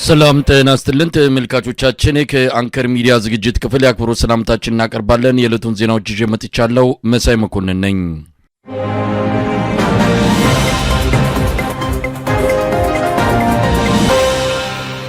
ሰላም ጤና ይስጥልን ተመልካቾቻችን ከአንከር ሚዲያ ዝግጅት ክፍል ያክብሮት ሰላምታችንን እናቀርባለን። የዕለቱን ዜናዎች ይዤ መጥቻለሁ። መሳይ መኮንን ነኝ።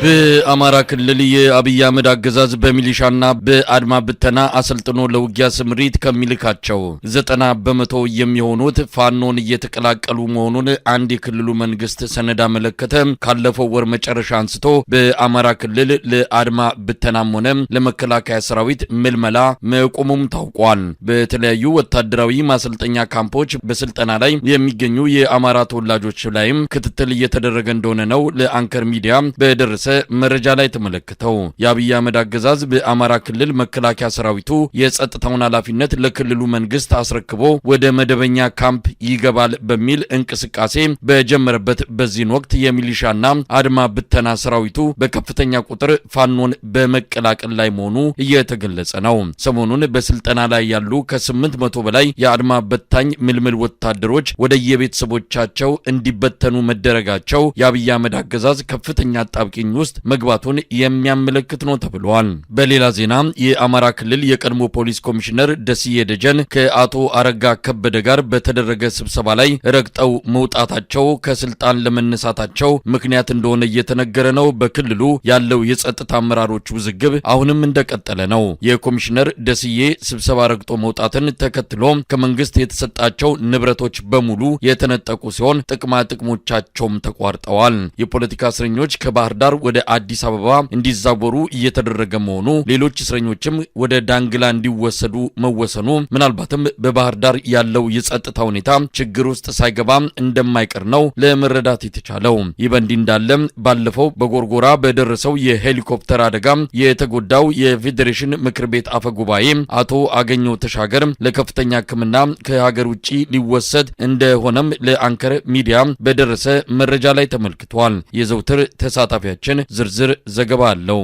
በአማራ ክልል የአብይ አህመድ አገዛዝ በሚሊሻና በአድማ ብተና አሰልጥኖ ለውጊያ ስምሪት ከሚልካቸው 90% የሚሆኑት ፋኖን እየተቀላቀሉ መሆኑን አንድ የክልሉ መንግስት ሰነድ አመለከተ። ካለፈው ወር መጨረሻ አንስቶ በአማራ ክልል ለአድማ ብተናም ሆነ ለመከላከያ ሰራዊት ምልመላ መቆሙም ታውቋል። በተለያዩ ወታደራዊ ማሰልጠኛ ካምፖች በስልጠና ላይ የሚገኙ የአማራ ተወላጆች ላይም ክትትል እየተደረገ እንደሆነ ነው ለአንከር ሚዲያ በደረሰ መረጃ ላይ ተመለከተው። የአብይ አህመድ አገዛዝ በአማራ ክልል መከላከያ ሰራዊቱ የጸጥታውን ኃላፊነት ለክልሉ መንግስት አስረክቦ ወደ መደበኛ ካምፕ ይገባል በሚል እንቅስቃሴ በጀመረበት በዚህ ወቅት የሚሊሻና አድማ ብተና ሰራዊቱ በከፍተኛ ቁጥር ፋኖን በመቀላቀል ላይ መሆኑ እየተገለጸ ነው። ሰሞኑን በስልጠና ላይ ያሉ ከ800 በላይ የአድማ በታኝ ምልምል ወታደሮች ወደ የቤተሰቦቻቸው እንዲበተኑ መደረጋቸው የአብይ አህመድ አገዛዝ ከፍተኛ አጣብቂኝ ውስጥ መግባቱን የሚያመለክት ነው ተብሏል። በሌላ ዜና የአማራ ክልል የቀድሞ ፖሊስ ኮሚሽነር ደስዬ ደጀን ከአቶ አረጋ ከበደ ጋር በተደረገ ስብሰባ ላይ ረግጠው መውጣታቸው ከስልጣን ለመነሳታቸው ምክንያት እንደሆነ እየተነገረ ነው። በክልሉ ያለው የጸጥታ አመራሮች ውዝግብ አሁንም እንደቀጠለ ነው። የኮሚሽነር ደስዬ ስብሰባ ረግጦ መውጣትን ተከትሎ ከመንግስት የተሰጣቸው ንብረቶች በሙሉ የተነጠቁ ሲሆን ጥቅማ ጥቅሞቻቸውም ተቋርጠዋል። የፖለቲካ እስረኞች ከባህር ዳር ወደ አዲስ አበባ እንዲዛወሩ እየተደረገ መሆኑ፣ ሌሎች እስረኞችም ወደ ዳንግላ እንዲወሰዱ መወሰኑ ምናልባትም በባህር ዳር ያለው የጸጥታ ሁኔታ ችግር ውስጥ ሳይገባ እንደማይቀር ነው ለመረዳት የተቻለው። ይህ በእንዲህ እንዳለ ባለፈው በጎርጎራ በደረሰው የሄሊኮፕተር አደጋ የተጎዳው የፌዴሬሽን ምክር ቤት አፈ ጉባኤ አቶ አገኘው ተሻገር ለከፍተኛ ሕክምና ከሀገር ውጪ ሊወሰድ እንደሆነም ለአንከር ሚዲያ በደረሰ መረጃ ላይ ተመልክቷል። የዘውትር ተሳታፊያችን ዝርዝር ዘገባ አለው።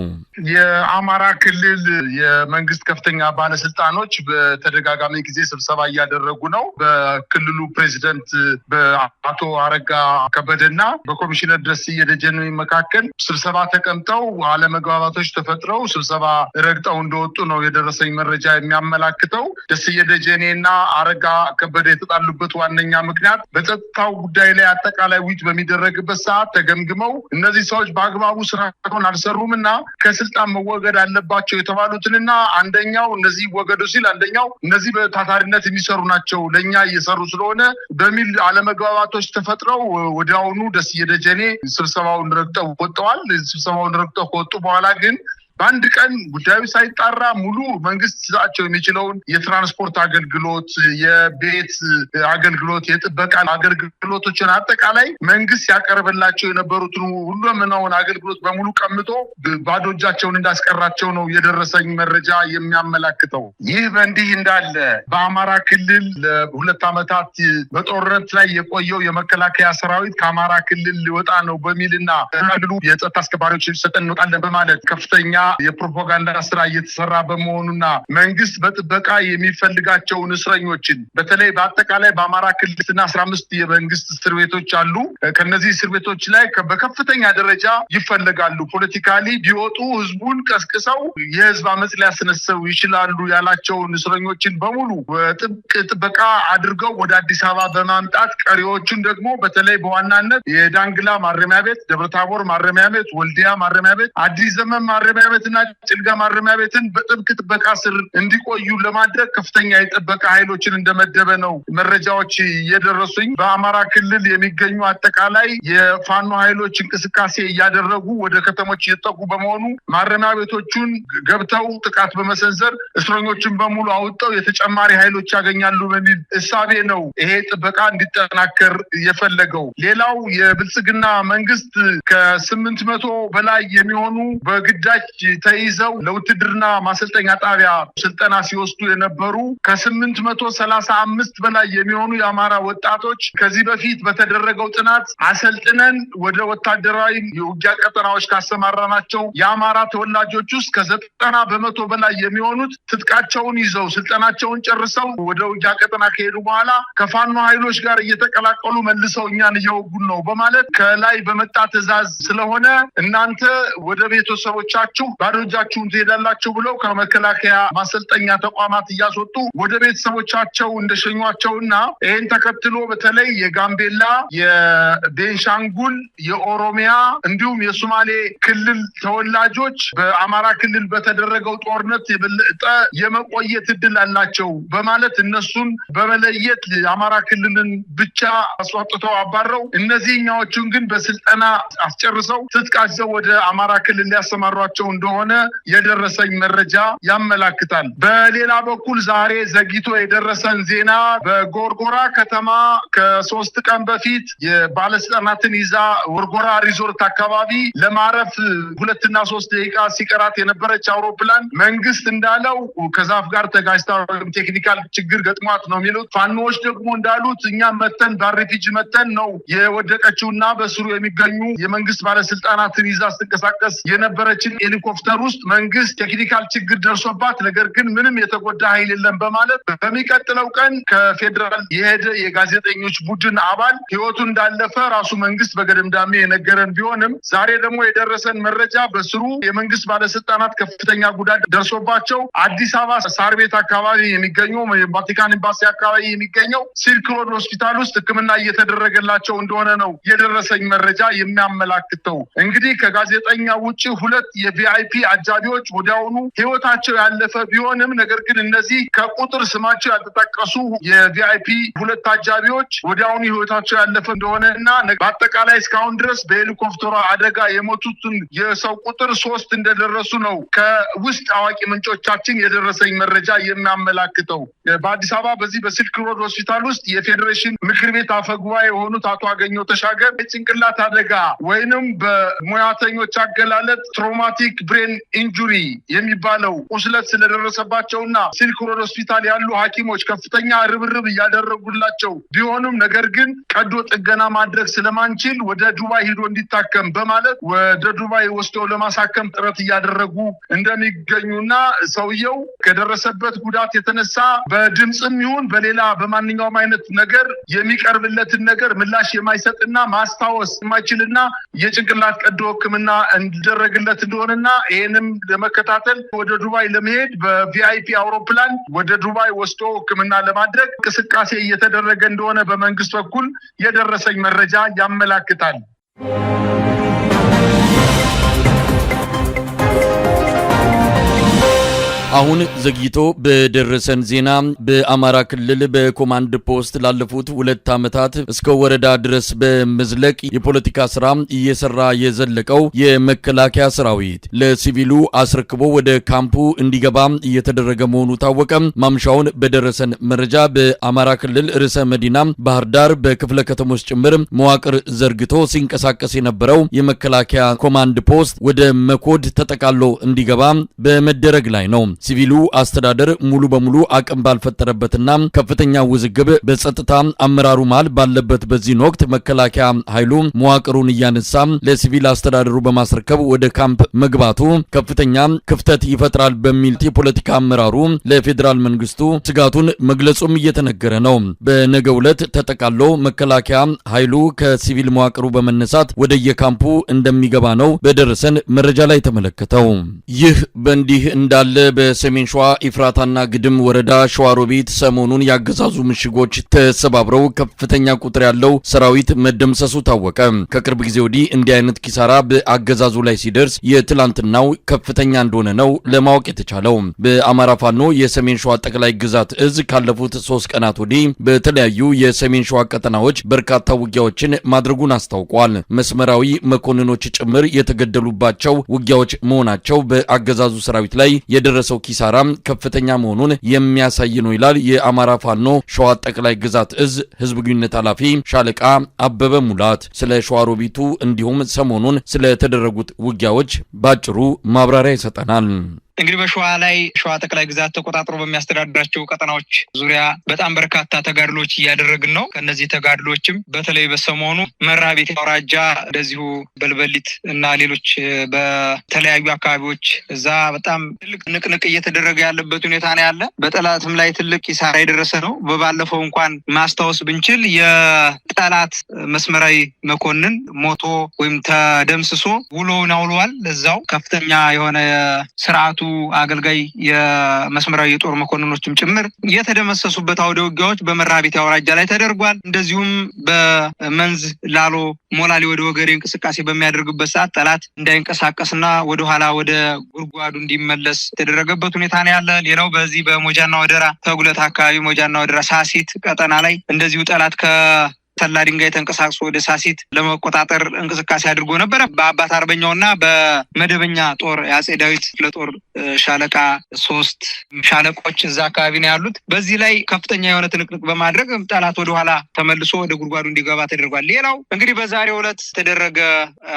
የአማራ ክልል የመንግስት ከፍተኛ ባለስልጣኖች በተደጋጋሚ ጊዜ ስብሰባ እያደረጉ ነው። በክልሉ ፕሬዝዳንት በአቶ አረጋ ከበደና በኮሚሽነር ደስዬ ደጀን መካከል ስብሰባ ተቀምጠው አለመግባባቶች ተፈጥረው ስብሰባ ረግጠው እንደወጡ ነው የደረሰኝ መረጃ የሚያመላክተው። ደስዬ ደጀኔና አረጋ ከበደ የተጣሉበት ዋነኛ ምክንያት በጸጥታው ጉዳይ ላይ አጠቃላይ ውይይት በሚደረግበት ሰዓት ተገምግመው እነዚህ ሰዎች በአግባቡ ስራቸውን አልሰሩምና ከስልጣን መወገድ አለባቸው የተባሉትንና አንደኛው እነዚህ ወገዱ ሲል አንደኛው እነዚህ በታታሪነት የሚሰሩ ናቸው ለኛ እየሰሩ ስለሆነ በሚል አለመግባባቶች ተፈጥረው ወዲያውኑ ደስዬ ደጀኔ ስብሰባውን ረግጠው ወጥተዋል። ስብሰባውን ረግጠው ከወጡ በኋላ ግን በአንድ ቀን ጉዳዩ ሳይጣራ ሙሉ መንግስት ይዛቸው የሚችለውን የትራንስፖርት አገልግሎት፣ የቤት አገልግሎት፣ የጥበቃ አገልግሎቶችን አጠቃላይ መንግስት ያቀርብላቸው የነበሩትን ሁሉም አገልግሎት በሙሉ ቀምቶ ባዶ እጃቸውን እንዳስቀራቸው ነው የደረሰኝ መረጃ የሚያመላክተው። ይህ በእንዲህ እንዳለ በአማራ ክልል ለሁለት ዓመታት በጦርነት ላይ የቆየው የመከላከያ ሰራዊት ከአማራ ክልል ሊወጣ ነው በሚልና ክልሉ የጸጥታ አስከባሪዎች ሰጠን እንወጣለን በማለት ከፍተኛ የፕሮፓጋንዳ ስራ እየተሰራ በመሆኑና መንግስት በጥበቃ የሚፈልጋቸውን እስረኞችን በተለይ በአጠቃላይ በአማራ ክልልና 15 የመንግስት እስር ቤቶች አሉ። ከነዚህ እስር ቤቶች ላይ በከፍተኛ ደረጃ ይፈልጋሉ። ፖለቲካሊ ቢወጡ ህዝቡን ቀስቅሰው የህዝብ አመጽ ሊያስነሳው ይችላሉ ያላቸውን እስረኞችን በሙሉ በጥብቅ ጥበቃ አድርገው ወደ አዲስ አበባ በማምጣት ቀሪዎቹን ደግሞ በተለይ በዋናነት የዳንግላ ማረሚያ ቤት፣ ደብረታቦር ማረሚያ ቤት፣ ወልዲያ ማረሚያ ቤት፣ አዲስ ዘመን ማረሚያ ቤትና ጭልጋ ማረሚያ ቤትን በጥብቅ ጥበቃ ስር እንዲቆዩ ለማድረግ ከፍተኛ የጥበቃ ኃይሎችን እንደመደበ ነው መረጃዎች እየደረሱኝ። በአማራ ክልል የሚገኙ አጠቃላይ የፋኖ ኃይሎች እንቅስቃሴ እያደረጉ ወደ ከተሞች እየጠቁ በመሆኑ ማረሚያ ቤቶቹን ገብተው ጥቃት በመሰንዘር እስረኞችን በሙሉ አውጥተው የተጨማሪ ኃይሎች ያገኛሉ በሚል እሳቤ ነው ይሄ ጥበቃ እንዲጠናከር የፈለገው። ሌላው የብልጽግና መንግስት ከ800 በላይ የሚሆኑ በግዳጅ ተይዘው ለውትድርና ማሰልጠኛ ጣቢያ ስልጠና ሲወስዱ የነበሩ ከ835 በላይ የሚሆኑ የአማራ ወጣቶች ከዚህ በፊት በተደረገው ጥናት አሰልጥነን ወደ ወታደራዊ የውጊያ ቀጠናዎች ካሰማራናቸው የአማራ ተወላጆች ውስጥ ከ90% በላይ የሚሆኑት ትጥቃቸውን ይዘው ስልጠናቸውን ጨርሰው ወደ ውጊያ ቀጠና ከሄዱ በኋላ ከፋኖ ኃይሎች ጋር እየተቀላቀሉ መልሰው እኛን እየወጉን ነው በማለት ከላይ በመጣ ትዕዛዝ ስለሆነ እናንተ ወደ ቤተሰቦቻችሁ ባዶ እጃችሁን ትሄዳላችሁ ብለው ከመከላከያ ማሰልጠኛ ተቋማት እያስወጡ ወደ ቤተሰቦቻቸው እንደሸኟቸውና ይህን ተከትሎ በተለይ የጋምቤላ፣ የቤንሻንጉል፣ የኦሮሚያ እንዲሁም የሶማሌ ክልል ተወላጆች በአማራ ክልል በተደረገው ጦርነት የበለጠ የመቆየት እድል አላቸው በማለት እነሱን በመለየት የአማራ ክልልን ብቻ አስወጥተው አባረው እነዚህኛዎቹን ግን በስልጠና አስጨርሰው ትጥቃቸው ወደ አማራ ክልል ሊያሰማሯቸው እንደሆነ የደረሰኝ መረጃ ያመላክታል። በሌላ በኩል ዛሬ ዘግይቶ የደረሰን ዜና በጎርጎራ ከተማ ከ3 ቀን በፊት የባለስልጣናትን ይዛ ጎርጎራ ሪዞርት አካባቢ ለማረፍ 2 እና 3 ደቂቃ ሲቀራት የነበረች አውሮፕላን መንግስት እንዳለው ከዛፍ ጋር ተጋጭታ ቴክኒካል ችግር ገጥሟት ነው የሚሉት። ፋኖዎች ደግሞ እንዳሉት እኛ መተን ባሪፊጅ መተን ነው የወደቀችውና በስሩ የሚገኙ የመንግስት ባለስልጣናትን ይዛ ስትንቀሳቀስ የነበረችን ሄሊኮፕተር ውስጥ መንግስት ቴክኒካል ችግር ደርሶባት ነገር ግን ምንም የተጎዳ ኃይል የለም በማለት በሚቀጥለው ቀን ከፌዴራል የሄደ የጋዜጠኞች ቡድን አባል ህይወቱ እንዳለፈ ራሱ መንግስት በገደምዳሜ የነገረን ቢሆንም ዛሬ ደግሞ የደረሰን መረጃ በስሩ የመንግስት ባለስልጣናት ከፍተኛ ጉዳት ደርሶባቸው አዲስ አበባ ሳር ቤት አካባቢ የሚገኘው ቫቲካን ኤምባሲ አካባቢ የሚገኘው ሲልክ ሮድ ሆስፒታል ውስጥ ሕክምና እየተደረገላቸው እንደሆነ ነው የደረሰኝ መረጃ የሚያመላክተው። እንግዲህ ከጋዜጠኛ ውጪ 2 የቪአይፒ አጃቢዎች ወዲያውኑ ህይወታቸው ያለፈ ቢሆንም ነገር ግን እነዚህ ከቁጥር ስማቸው ያልተጠቀሱ የቪአይፒ 2 አጃቢዎች ወዲያውኑ ህይወታቸው ያለፈ እንደሆነና በአጠቃላይ እስካሁን ድረስ በሄሊኮፕተሯ አደጋ የሞቱትን የሰው ቁጥር 3 እንደደረሱ ነው ከውስጥ አዋቂ ምንጮቻችን የደረሰኝ መረጃ የሚያመላክተው። በአዲስ አበባ በዚህ በሲልክ ሮድ ሆስፒታል ውስጥ የፌዴሬሽን ምክር ቤት አፈጉባኤ የሆኑት አቶ አገኘሁ ተሻገር የጭንቅላት አደጋ ወይንም በሙያተኞች አገላለጥ ትራውማቲክ ብሬን ኢንጁሪ የሚባለው ቁስለት ስለደረሰባቸውና ሲልክ ሮድ ሆስፒታል ያሉ ሐኪሞች ከፍተኛ ርብርብ እያደረጉላቸው ቢሆንም ነገር ግን ቀዶ ጥገና ማድረግ ስለማንችል ወደ ዱባይ ሄዶ እንዲታከም በማለት ወደ ዱባይ ወስደው ለማሳከም ጥረት እያደረጉ እንደሚገኙና ሰውየው ከደረሰበት ጉዳት የተነሳ በድምጽም ይሁን በሌላ በማንኛውም አይነት ነገር የሚቀርብለትን ነገር ምላሽ የማይሰጥና ማስታወስ የማይችልና የጭንቅላት ቀዶ ሕክምና እንዲደረግለት እንደሆነና ይሄንም ለመከታተል ወደ ዱባይ ለመሄድ በቪአይፒ አውሮፕላን ወደ ዱባይ ወስዶ ሕክምና ለማድረግ እንቅስቃሴ እየተደረገ እንደሆነ በመንግስት በኩል የደረሰኝ መረጃ ያመላክታል። አሁን ዘግይቶ በደረሰን ዜና በአማራ ክልል በኮማንድ ፖስት ላለፉት 2 ዓመታት እስከ ወረዳ ድረስ በመዝለቅ የፖለቲካ ስራ እየሰራ የዘለቀው የመከላከያ ሰራዊት ለሲቪሉ አስረክቦ ወደ ካምፑ እንዲገባ እየተደረገ መሆኑ ታወቀ። ማምሻውን በደረሰን መረጃ በአማራ ክልል ርዕሰ መዲና ባህር ዳር በክፍለ ከተሞች ጭምር መዋቅር ዘርግቶ ሲንቀሳቀስ የነበረው የመከላከያ ኮማንድ ፖስት ወደ መኮድ ተጠቃሎ እንዲገባ በመደረግ ላይ ነው። ሲቪሉ አስተዳደር ሙሉ በሙሉ አቅም ባልፈጠረበትና ከፍተኛ ውዝግብ በጸጥታ አመራሩ መሃል ባለበት በዚህ ወቅት መከላከያ ኃይሉ መዋቅሩን እያነሳ ለሲቪል አስተዳደሩ በማስረከብ ወደ ካምፕ መግባቱ ከፍተኛ ክፍተት ይፈጥራል በሚል የፖለቲካ አመራሩ ለፌዴራል መንግስቱ ስጋቱን መግለጹም እየተነገረ ነው። በነገው ዕለት ተጠቃሎ መከላከያ ኃይሉ ከሲቪል መዋቅሩ በመነሳት ወደ የካምፑ እንደሚገባ ነው በደረሰን መረጃ ላይ ተመለከተው። ይህ በእንዲህ እንዳለ በሰሜን ሸዋ ኢፍራታና ግድም ወረዳ ሸዋሮቢት ሰሞኑን ያገዛዙ ምሽጎች ተሰባብረው ከፍተኛ ቁጥር ያለው ሰራዊት መደምሰሱ ታወቀ። ከቅርብ ጊዜ ወዲህ እንዲህ አይነት ኪሳራ በአገዛዙ ላይ ሲደርስ የትላንትናው ከፍተኛ እንደሆነ ነው ለማወቅ የተቻለው። በአማራ ፋኖ የሰሜን ሸዋ ጠቅላይ ግዛት እዝ ካለፉት 3 ቀናት ወዲህ በተለያዩ የሰሜን ሸዋ ቀጠናዎች በርካታ ውጊያዎችን ማድረጉን አስታውቋል። መስመራዊ መኮንኖች ጭምር የተገደሉባቸው ውጊያዎች መሆናቸው በአገዛዙ ሰራዊት ላይ የደረሰው የደረሰው ኪሳራም ከፍተኛ መሆኑን የሚያሳይ ነው ይላል የአማራ ፋኖ ሸዋ ጠቅላይ ግዛት እዝ ህዝብ ግንኙነት ኃላፊ ሻለቃ አበበ ሙላት። ስለ ሸዋሮቢቱ እንዲሁም ሰሞኑን ስለተደረጉት ውጊያዎች ባጭሩ ማብራሪያ ይሰጠናል። እንግዲህ በሸዋ ላይ ሸዋ ጠቅላይ ግዛት ተቆጣጥሮ በሚያስተዳድራቸው ቀጠናዎች ዙሪያ በጣም በርካታ ተጋድሎች እያደረግን ነው። ከነዚህ ተጋድሎችም በተለይ በሰሞኑ መራቤቴ አውራጃ እንደዚሁ በልበሊት እና ሌሎች በተለያዩ አካባቢዎች እዛ በጣም ትልቅ ንቅንቅ እየተደረገ ያለበት ሁኔታ ነው ያለ። በጠላትም ላይ ትልቅ ኪሳራ የደረሰ ነው። በባለፈው እንኳን ማስታወስ ብንችል የጠላት መስመራዊ መኮንን ሞቶ ወይም ተደምስሶ ውሎውን አውሏል። ለዛው ከፍተኛ የሆነ ስርዓቱ አገልጋይ የመስመራዊ የጦር መኮንኖችም ጭምር የተደመሰሱበት አውደ ውጊያዎች በመራቤቴ አውራጃ ላይ ተደርጓል። እንደዚሁም በመንዝ ላሎ ሞላሊ ወደ ወገሬ እንቅስቃሴ በሚያደርግበት ሰዓት ጠላት እንዳይንቀሳቀስና ወደ ኋላ ወደ ጉርጓዱ እንዲመለስ የተደረገበት ሁኔታ ነው ያለ። ሌላው በዚህ በሞጃና ወደራ ተጉለት አካባቢ ሞጃና ወደራ ሳሲት ቀጠና ላይ እንደዚሁ ጠላት ሰላ ድንጋይ ተንቀሳቅሶ ወደ ሳሲት ለመቆጣጠር እንቅስቃሴ አድርጎ ነበር። በአባት አርበኛውና በመደበኛ ጦር የአጼ ዳዊት ለጦር ሻለቃ 3 ሻለቆች እዛ አካባቢ ነው ያሉት። በዚህ ላይ ከፍተኛ የሆነ ትንቅንቅ በማድረግ ጠላት ወደ ኋላ ተመልሶ ወደ ጉርጓዱ እንዲገባ ተደርጓል። ሌላው እንግዲህ በዛሬው ዕለት የተደረገ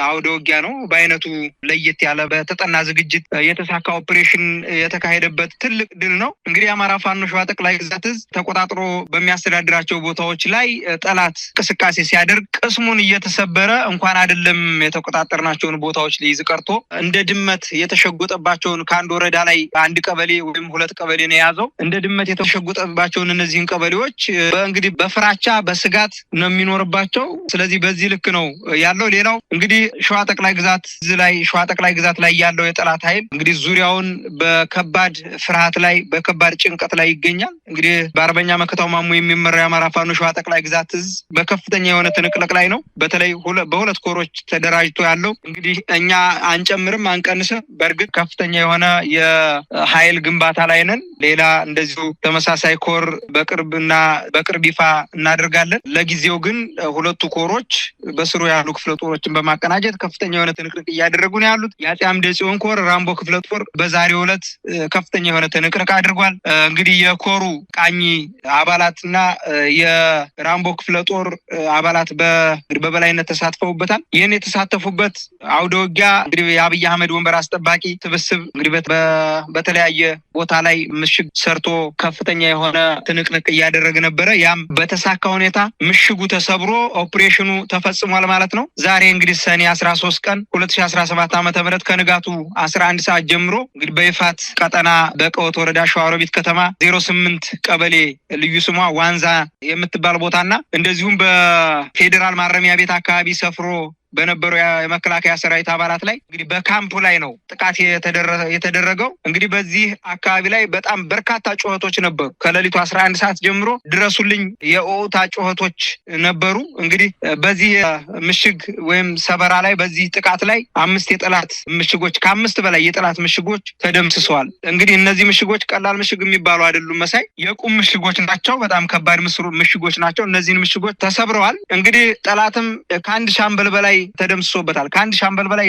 አውደ ውጊያ ነው። በአይነቱ ለየት ያለ በተጠና ዝግጅት የተሳካ ኦፕሬሽን የተካሄደበት ትልቅ ድል ነው። እንግዲህ የአማራ ፋኖ ሸዋ ጠቅላይ ግዛት እዝ ተቆጣጥሮ በሚያስተዳድራቸው ቦታዎች ላይ ጠላት እንቅስቃሴ ሲያደርግ ቅስሙን እየተሰበረ እንኳን አይደለም የተቆጣጠርናቸውን ቦታዎች ሊይዝ ቀርቶ እንደ ድመት የተሸጎጠባቸውን ከአንድ ወረዳ ላይ አንድ ቀበሌ ወይም 2 ቀበሌ ነው የያዘው። እንደ ድመት የተሸጎጠባቸውን እነዚህን ቀበሌዎች እንግዲህ በፍራቻ በስጋት ነው የሚኖርባቸው። ስለዚህ በዚህ ልክ ነው ያለው። ሌላው እንግዲህ ሸዋ ጠቅላይ ግዛት ላይ ያለው የጠላት ኃይል እንግዲህ ዙሪያውን በከባድ ፍርሃት ላይ በከባድ ጭንቀት ላይ ይገኛል። እንግዲህ በአርበኛ መከታው ማሙ የሚመራው የአማራ ፋኖ ሸዋ ጠቅላይ ግዛት እዝ በከፍተኛ የሆነ ትንቅንቅ ላይ ነው። በተለይ በ2 ኮሮች ተደራጅቶ ያለው እንግዲህ እኛ አንጨምርም አንቀንስም። በእርግጥ ከፍተኛ የሆነ የኃይል ግንባታ ላይ ነን። ሌላ እንደዚሁ ተመሳሳይ ኮር በቅርብ ይፋ እናደርጋለን። ለጊዜው ግን 2 ኮሮች በስሩ ያሉ ክፍለ ጦሮችን በማቀናጀት ከፍተኛ የሆነ ትንቅንቅ እያደረጉ ነው ያሉት። የአፄ አምደ ጽዮን ኮር ራምቦ ክፍለ ጦር በዛሬው ዕለት ከፍተኛ የሆነ ትንቅንቅ አድርጓል። እንግዲህ የኮሩ ቃኝ አባላትና የራምቦ ክፍለ ጦር አባላት በበላይነት ተሳትፈውበታል። ይህን የተሳተፉበት አውደ ውጊያ እንግዲህ የአብይ አህመድ ወንበር አስጠባቂ ስብስብ እንግዲህ በተለያየ ቦታ ላይ ምሽግ ሰርቶ ከፍተኛ የሆነ ትንቅንቅ እያደረገ ነበረ። ያም በተሳካ ሁኔታ ምሽጉ ተሰብሮ ኦፕሬሽኑ ተፈጽሟል ማለት ነው። ዛሬ እንግዲህ ሰኔ 13 ቀን 2017 ዓ.ም ከንጋቱ 11 ሰዓት ጀምሮ እንግዲህ በይፋት ቀጠና በቀወት ወረዳ ሸዋሮቢት ከተማ 08 ቀበሌ ልዩ ስሟ ዋንዛ የምትባል ቦታና እንደዚሁም በፌዴራል ማረሚያ ቤት አካባቢ ሰፍሮ በነበረው የመከላከያ ሰራዊት አባላት ላይ እንግዲህ በካምፕ ላይ ነው ጥቃት የተደረገው። እንግዲህ በዚህ አካባቢ ላይ በጣም በርካታ ጩኸቶች ነበሩ። ከሌሊቱ 11 ሰዓት ጀምሮ ድረሱልኝ የኦታ ጩኸቶች ነበሩ። እንግዲህ በዚህ ምሽግ ወይም ሰበራ ላይ በዚህ ጥቃት ላይ 5 የጠላት ምሽጎች ከ5 በላይ የጠላት ምሽጎች ተደምስሰዋል። እንግዲህ እነዚህ ምሽጎች ቀላል ምሽግ የሚባሉ አይደሉም። መሳይ የቁም ምሽጎች ናቸው። በጣም ከባድ ምሽጎች ናቸው። እነዚህን ምሽጎች ተሰብረዋል። እንግዲህ ጠላትም ከአንድ ሻምበል በላይ ተደምስሶበታል። ከአንድ ሻምበል በላይ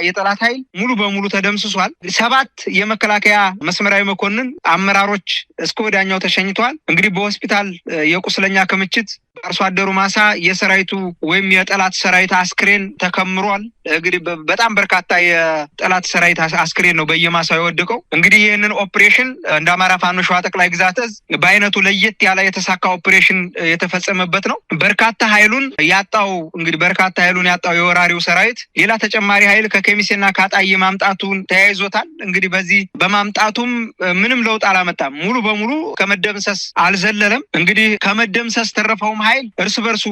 የጠላት ኃይል ሙሉ በሙሉ ተደምስሷል። 7 የመከላከያ መስመራዊ መኮንን አመራሮች እስከ ወዲያኛው ተሸኝተዋል። እንግዲህ በሆስፒታል የቁስለኛ ክምችት አርሶ አደሩ ማሳ የሰራዊቱ ወይም የጠላት ሰራዊት አስክሬን ተከምሯል። እንግዲህ በጣም በርካታ የጠላት ሰራዊት አስክሬን ነው በየማሳው የወደቀው። እንግዲህ ይህንን ኦፕሬሽን እንደ አማራ ፋኖ ሸዋ ጠቅላይ ግዛት እዝ በአይነቱ ለየት ያለ የተሳካ ኦፕሬሽን የተፈጸመበት ነው። በርካታ ኃይሉን ያጣው የወራሪው ሰራዊት ሌላ ተጨማሪ ኃይል ከከሚሴና ከአጣዬ ማምጣቱን ተያይዞታል። እንግዲህ በዚህ በማምጣቱም ምንም ለውጥ አላመጣም። ሙሉ በሙሉ ከመደምሰስ አልዘለለም። እንግዲህ ከመደምሰስ ተረፈውም ኃይል እርስ በርሱ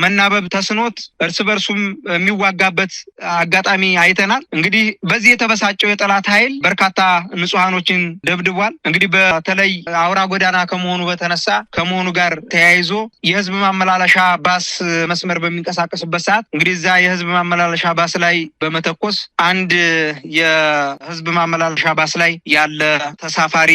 መናበብ ተስኖት እርስ በርሱም የሚዋጋበት አጋጣሚ አይተናል። እንግዲህ በዚህ የተበሳጨው የጠላት ኃይል በርካታ ንጹሃኖችን ደብድቧል። እንግዲህ በተለይ አውራ ጎዳና ከመሆኑ ጋር ተያይዞ የህዝብ ማመላለሻ ባስ መስመር በሚንቀሳቀስበት ሰዓት እንግዲህ እዛ የህዝብ ማመላለሻ ባስ ላይ በመተኮስ አንድ የህዝብ ማመላለሻ ባስ ላይ ያለ ተሳፋሪ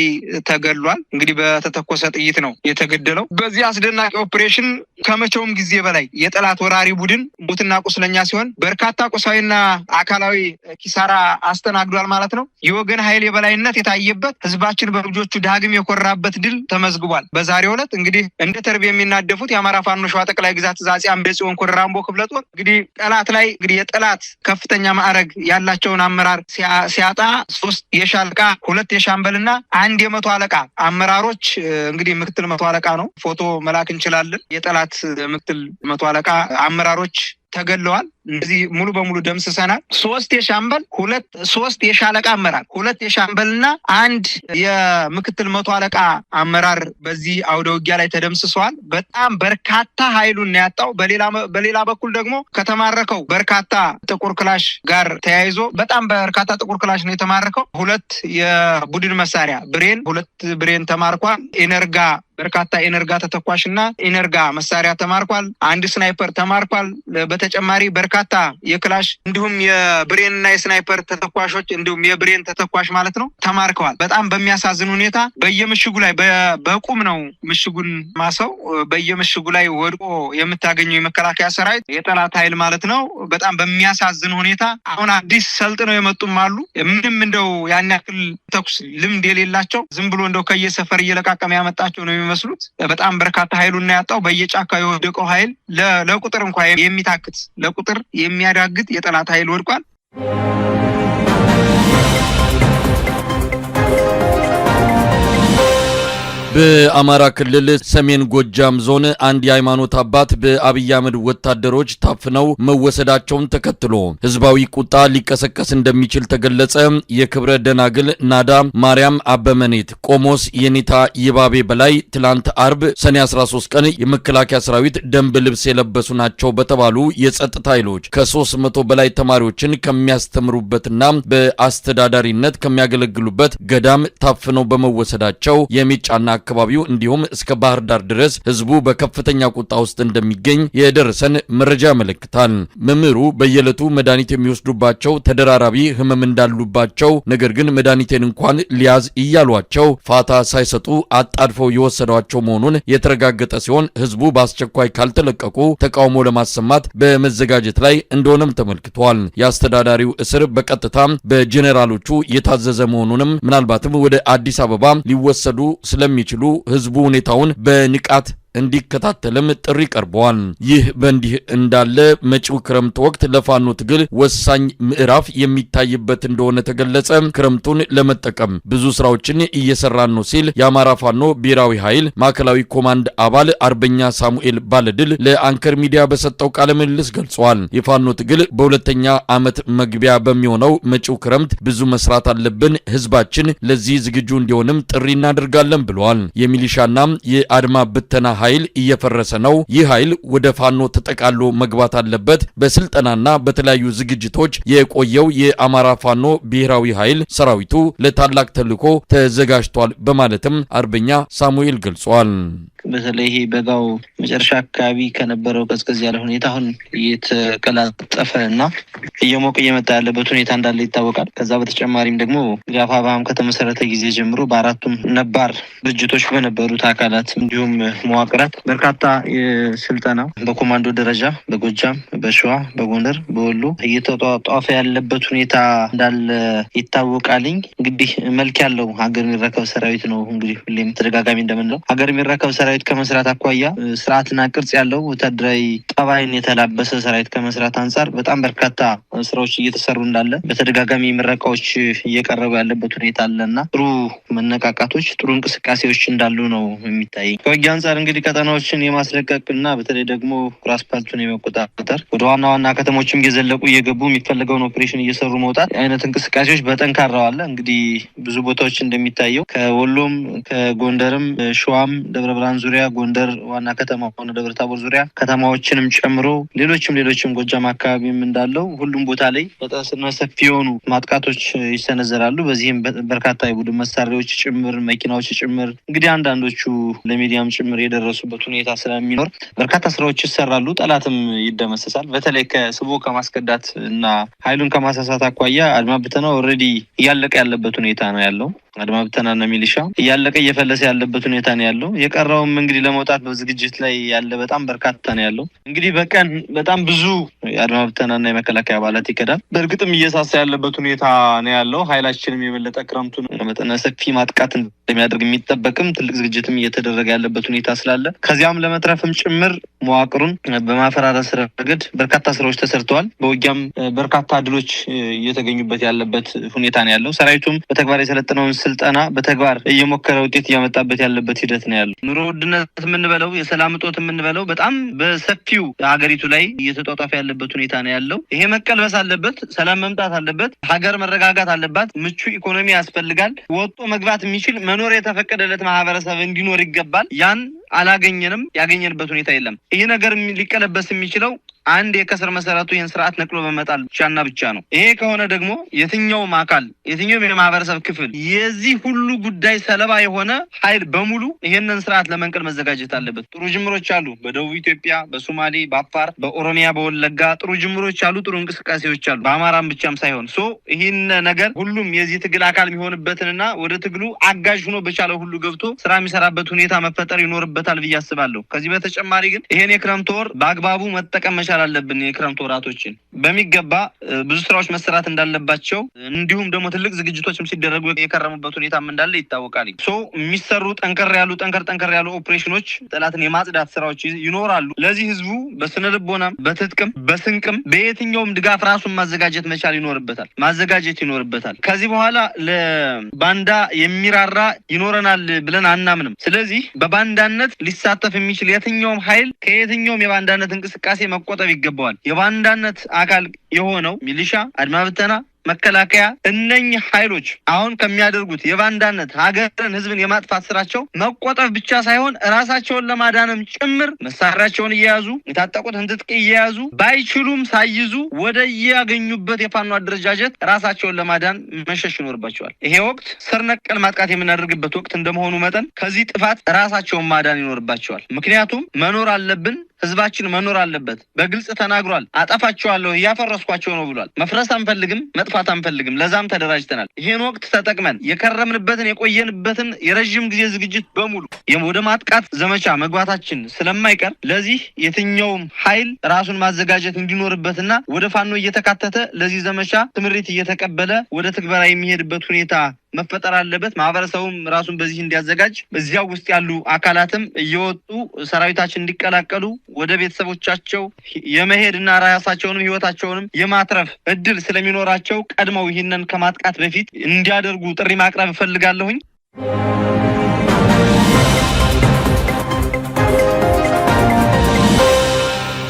ተገድሏል። እንግዲህ በተተኮሰ ጥይት ነው የተገደለው። በዚህ አስደናቂ ኦፕሬሽን ከመቼውም ጊዜ በላይ የጠላት ወራሪ ቡድን ሙትና ቁስለኛ ሲሆን በርካታ ቁሳዊና አካላዊ ኪሳራ አስተናግዷል ማለት ነው። የወገን ኃይል የበላይነት የታየበት ህዝባችን በልጆቹ ዳግም የኮራበት ድል ተመዝግቧል። በዛሬው ዕለት እንግዲህ እንደ ተርብ የሚናደፉት የአማራ ፋኖ ሸዋ ጠቅላይ ግዛት እዝ አፄ አምደ ጽዮን ኮር ራምቦ ክፍለ ጦር እንግዲህ ጠላት ላይ የጠላት ከፍተኛ ማዕረግ ያላቸውን አመራር ሲያጣ 3 የሻለቃ 2 የሻምበልና 1 የመቶ አለቃ አመራሮች እንግዲህ ምክትል መቶ አለቃ ነው ፎቶ መላክ እንችላለን። የጠላት ምክትል መቶ አለቃ አመራሮች ተገለዋል። እነዚህ ሙሉ በሙሉ ደምስሰናል። 3 የሻምበል 3 የሻለቃ አመራር 2 የሻምበልና 1 የምክትል መቶ አለቃ አመራር በዚህ አውደ ውጊያ ላይ ተደምስሰዋል። በጣም በርካታ ኃይሉን ያጣው። በሌላ በኩል ደግሞ ከተማረከው በርካታ ጥቁር ክላሽ ጋር ተያይዞ በጣም በርካታ ጥቁር ክላሽ ነው የተማረከው። 2 የቡድን መሳሪያ ብሬን 2 ብሬን ተማርኳል። ኢነርጋ በርካታ ኢነርጋ ተተኳሽና ኢነርጋ መሳሪያ ተማርኳል። 1 ስናይፐር ተማርኳል። በተጨማሪ በርካታ የክላሽ እንዲሁም የብሬንና የስናይፐር ተተኳሾች እንዲሁም የብሬን ተተኳሽ ማለት ነው ተማርከዋል። በጣም በሚያሳዝን ሁኔታ በየምሽጉ ላይ በቁም ነው ምሽጉን ማሰው በየምሽጉ ላይ ወድቆ የምታገኘው የመከላከያ ሰራዊት የጠላት ኃይል ማለት ነው። በጣም በሚያሳዝን ሁኔታ አሁን አዲስ ሰልጥነው የመጡም አሉ። ምንም እንደው ያን ያክል ተኩስ ልምድ የሌላቸው ዝም ብሎ እንደው ከየሰፈር እየለቃቀመ ያመጣቸው ነው የሚመስሉት። በጣም በርካታ ኃይሉን ያጣው። በየጫካው የወደቀው ኃይል ለቁጥር እንኳን የሚታክት ለቁጥር የሚያዳግት የጠላት ኃይል ወድቋል። በአማራ ክልል ሰሜን ጎጃም ዞን አንድ የሃይማኖት አባት በአብይ አህመድ ወታደሮች ታፍነው መወሰዳቸውን ተከትሎ ህዝባዊ ቁጣ ሊቀሰቀስ እንደሚችል ተገለጸ። የክብረ ደናግል ናዳ ማርያም አበመኔት ቆሞስ የኔታ ይባቤ በላይ ትላንት አርብ ሰኔ 13 ቀን የመከላከያ ሰራዊት ደንብ ልብስ የለበሱ ናቸው በተባሉ የጸጥታ ኃይሎች ከ300 በላይ ተማሪዎችን ከሚያስተምሩበትና በአስተዳዳሪነት ከሚያገለግሉበት ገዳም ታፍነው በመወሰዳቸው የሚጫና አካባቢው እንዲሁም እስከ ባህር ዳር ድረስ ህዝቡ በከፍተኛ ቁጣ ውስጥ እንደሚገኝ የደረሰን መረጃ ያመለክታል። መምህሩ በየዕለቱ መድኃኒት የሚወስዱባቸው ተደራራቢ ህመም እንዳሉባቸው ነገር ግን መድኃኒቴን እንኳን ሊያዝ እያሏቸው ፋታ ሳይሰጡ አጣድፈው የወሰዷቸው መሆኑን የተረጋገጠ ሲሆን ህዝቡ በአስቸኳይ ካልተለቀቁ ተቃውሞ ለማሰማት በመዘጋጀት ላይ እንደሆነም ተመልክቷል። የአስተዳዳሪው እስር በቀጥታ በጄኔራሎቹ የታዘዘ መሆኑንም ምናልባትም ወደ አዲስ አበባ ሊወሰዱ ስለሚችሉ ህዝቡ ሁኔታውን በንቃት እንዲከታተልም ጥሪ ቀርበዋል። ይህ በእንዲህ እንዳለ መጪው ክረምት ወቅት ለፋኖ ትግል ወሳኝ ምዕራፍ የሚታይበት እንደሆነ ተገለጸ። ክረምቱን ለመጠቀም ብዙ ስራዎችን እየሰራን ነው ሲል የአማራ ፋኖ ብሔራዊ ኃይል ማዕከላዊ ኮማንድ አባል አርበኛ ሳሙኤል ባለድል ለአንከር ሚዲያ በሰጠው ቃለ ምልልስ ገልጿል። የፋኖ ትግል በሁለተኛ ዓመት መግቢያ በሚሆነው መጪው ክረምት ብዙ መስራት አለብን፣ ህዝባችን ለዚህ ዝግጁ እንዲሆንም ጥሪ እናደርጋለን ብለዋል። የሚሊሻና የአድማ ብተና ኃይል እየፈረሰ ነው። ይህ ኃይል ወደ ፋኖ ተጠቃሎ መግባት አለበት። በስልጠናና በተለያዩ ዝግጅቶች የቆየው የአማራ ፋኖ ብሔራዊ ኃይል ሰራዊቱ ለታላቅ ተልዕኮ ተዘጋጅቷል በማለትም አርበኛ ሳሙኤል ገልጿል። በተለይ በጋው መጨረሻ አካባቢ ከነበረው ቀዝቀዝ ያለ ሁኔታ አሁን እየተቀላጠፈና እየሞቀ እየመጣ ያለበት ሁኔታ እንዳለ ይታወቃል። ከዛ በተጨማሪም ደግሞ ጋፋባም ከተመሰረተ ጊዜ ጀምሮ በአራቱም ነባር ድርጅቶች በነበሩት አካላት እንዲሁም መዋቅራት በርካታ ስልጠና በኮማንዶ ደረጃ በጎጃም፣ በሸዋ፣ በጎንደር፣ በወሎ እየተጧጧፈ ያለበት ሁኔታ እንዳለ ይታወቃልኝ። እንግዲህ መልክ ያለው ሀገር የሚረከብ ሰራዊት ነው። እንግዲህ ሁሌም ተደጋጋሚ እንደምንለው ሀገር የሚረከብ ሰራዊት ከመስራት አኳያ ስርዓትና ቅርጽ ያለው ወታደራዊ ጠባይን የተላበሰ ሰራዊት ከመስራት አንጻር በጣም በርካታ ስራዎች እየተሰሩ እንዳለ በተደጋጋሚ ምረቃዎች እየቀረቡ ያለበት ሁኔታ አለና ጥሩ መነቃቃቶች፣ ጥሩ እንቅስቃሴዎች እንዳሉ ነው የሚታይ። ከውጊያ አንጻር እንግዲህ ቀጠናዎችን የማስለቀቅና በተለይ ደግሞ ራስፓልቱን የመቆጣጠር ወደ ዋና ዋና ከተሞችም እየዘለቁ እየገቡ የሚፈልገውን ኦፕሬሽን እየሰሩ መውጣት አይነት እንቅስቃሴዎች በጠንካራው አለ። እንግዲህ ብዙ ቦታዎች እንደሚታየው ከወሎም ከጎንደርም ሸዋም ደብረ ብርሃን ዙሪያ ጎንደር ዋና ከተማ ሆነ ደብረ ታቦር ዙሪያ ከተማዎችንም ጨምሮ ሌሎችም ጎጃም አካባቢም እንዳለው ሁሉም ቦታ ላይ በጣም ሰፊ የሆኑ ማጥቃቶች ይሰነዘራሉ። በዚህም በርካታ የቡድን መሳሪያዎች ጭምር መኪናዎች ጭምር እንግዲህ አንዳንዶቹ ለሚዲያም ጭምር የደረሱበት ሁኔታ ስለሚኖር በርካታ ስራዎች ይሰራሉ። ጠላትም ይደመሰሳል። በተለይ ከስቦ ከማስከዳት እና ኃይሉን ከማሳሳት አኳያ አድማ ብተናው ኦልሬዲ እያለቀ ያለበት ሁኔታ ነው ያለው። አድማ ብተናና ሚሊሻ እያለቀ እየፈለሰ ያለበት ሁኔታ ነው ያለው። የቀረውም እንግዲህ ለመውጣት በዝግጅት ላይ ያለ በጣም በርካታ ነው ያለው። እንግዲህ በቀን በጣም ብዙ የአድማ ብተናና የመከላከያ አባላት ይከዳል። በእርግጥም እየሳሳ ያለበት ሁኔታ ነው ያለው። ኃይላችንም የበለጠ ክረምቱን መጠነ ሰፊ ማጥቃት እንደሚያደርግ የሚጠበቅም ትልቅ ዝግጅትም እየተደረገ ያለበት ሁኔታ ስላለ ከዚያም ለመትረፍም ጭምር መዋቅሩን በማፈራረስ ረገድ በርካታ ስራዎች ተሰርተዋል። በውጊያም በርካታ ድሎች እየተገኙበት ያለበት ሁኔታ ነው ያለው። ሰራዊቱም በተግባር የሰለጠነውን ስልጠና በተግባር እየሞከረ ውጤት እያመጣበት ያለበት ሂደት ነው ያለው። ኑሮ ውድነት የምንበለው የሰላም እጦት የምንበለው በጣም በሰፊው ሀገሪቱ ላይ እየተጧጧፈ ያለበት ሁኔታ ነው ያለው። ይሄ መቀልበስ አለበት። ሰላም መምጣት አለበት። ሀገር መረጋጋት አለባት። ምቹ ኢኮኖሚ ያስፈልጋል። ወጦ መግባት የሚችል መኖር የተፈቀደለት ማህበረሰብ እንዲኖር ይገባል። ያን አላገኘንም። ያገኘንበት ሁኔታ የለም። ይሄ ነገር ሊቀለበስ የሚችለው አንድ የከስር መሰረቱ ይህን ስርዓት ነቅሎ በመጣል ብቻና ብቻ ነው። ይሄ ከሆነ ደግሞ የትኛውም አካል የትኛውም የማህበረሰብ ክፍል የዚህ ሁሉ ጉዳይ ሰለባ የሆነ ኃይል በሙሉ ይሄንን ስርዓት ለመንቀል መዘጋጀት አለበት። ጥሩ ጅምሮች አሉ። በደቡብ ኢትዮጵያ፣ በሶማሌ፣ በአፋር፣ በኦሮሚያ፣ በወለጋ ጥሩ ጅምሮች አሉ። ጥሩ እንቅስቃሴዎች አሉ። በአማራም ብቻም ሳይሆን ይህን ነገር ሁሉም የዚህ ትግል አካል የሚሆንበትንና ወደ ትግሉ አጋዥ ሆኖ በቻለው ሁሉ ገብቶ ስራ የሚሰራበት ሁኔታ መፈጠር ይኖርበታል ብዬ አስባለሁ። ከዚህ በተጨማሪ ግን ይሄን የክረምት ወር በአግባቡ መጠቀም መቻል አለብን። የክረምት ወራቶችን በሚገባ ብዙ ስራዎች መሰራት እንዳለባቸው እንዲሁም ደግሞ ትልቅ ዝግጅቶችም ሲደረጉ የከረሙበት ሁኔታም እንዳለ ይታወቃል። የሚሰሩ ጠንከር ያሉ ኦፕሬሽኖች ጠላትን የማጽዳት ስራዎች ይኖራሉ። ለዚህ ህዝቡ በስነ ልቦናም በትጥቅም በስንቅም በየትኛውም ድጋፍ ራሱን ማዘጋጀት መቻል ይኖርበታል። ከዚህ በኋላ ለባንዳ የሚራራ ይኖረናል ብለን አናምንም። ስለዚህ በባንዳነት ሊሳተፍ የሚችል የትኛውም ኃይል ከየትኛውም የባንዳነት እንቅስቃሴ መቆጠብ ይገባዋል። የባንዳነት አካል የሆነው ሚሊሻ፣ አድማ ብተና፣ መከላከያ እነኚህ ኃይሎች አሁን ከሚያደርጉት የባንዳነት ሀገርን ህዝብን የማጥፋት ስራቸው መቆጠብ ብቻ ሳይሆን ራሳቸውን ለማዳንም ጭምር መሳሪያቸውን እየያዙ የታጠቁትን ትጥቅ እየያዙ ባይችሉም ሳይዙ ወደ ያገኙበት የፋኖ አደረጃጀት ራሳቸውን ለማዳን መሸሽ ይኖርባቸዋል። ይሄ ወቅት ስር ነቀል ማጥቃት የምናደርግበት ወቅት እንደመሆኑ መጠን ከዚህ ጥፋት ራሳቸውን ማዳን ይኖርባቸዋል። ምክንያቱም መኖር አለብን። ህዝባችን መኖር አለበት። በግልጽ ተናግሯል። አጠፋቸዋለሁ፣ እያፈረስኳቸው ነው ብሏል። መፍረስ አንፈልግም፣ መጥፋት አንፈልግም። ለዛም ተደራጅተናል። ይሄን ወቅት ተጠቅመን የከረምንበትን የቆየንበትን የረዥም ጊዜ ዝግጅት በሙሉ ወደ ማጥቃት ዘመቻ መግባታችን ስለማይቀር ለዚህ የትኛውም ኃይል ራሱን ማዘጋጀት እንዲኖርበትና ወደ ፋኖ እየተካተተ ለዚህ ዘመቻ ትምሪት እየተቀበለ ወደ ትግበራ የሚሄድበት ሁኔታ መፈጠር አለበት። ማህበረሰቡም ራሱን በዚህ እንዲያዘጋጅ በዚያው ውስጥ ያሉ አካላትም እየወጡ ሰራዊታችን እንዲቀላቀሉ ወደ ቤተሰቦቻቸው የመሄድና ራሳቸውንም ህይወታቸውንም የማትረፍ እድል ስለሚኖራቸው ቀድመው ይህንን ከማጥቃት በፊት እንዲያደርጉ ጥሪ ማቅረብ እፈልጋለሁኝ።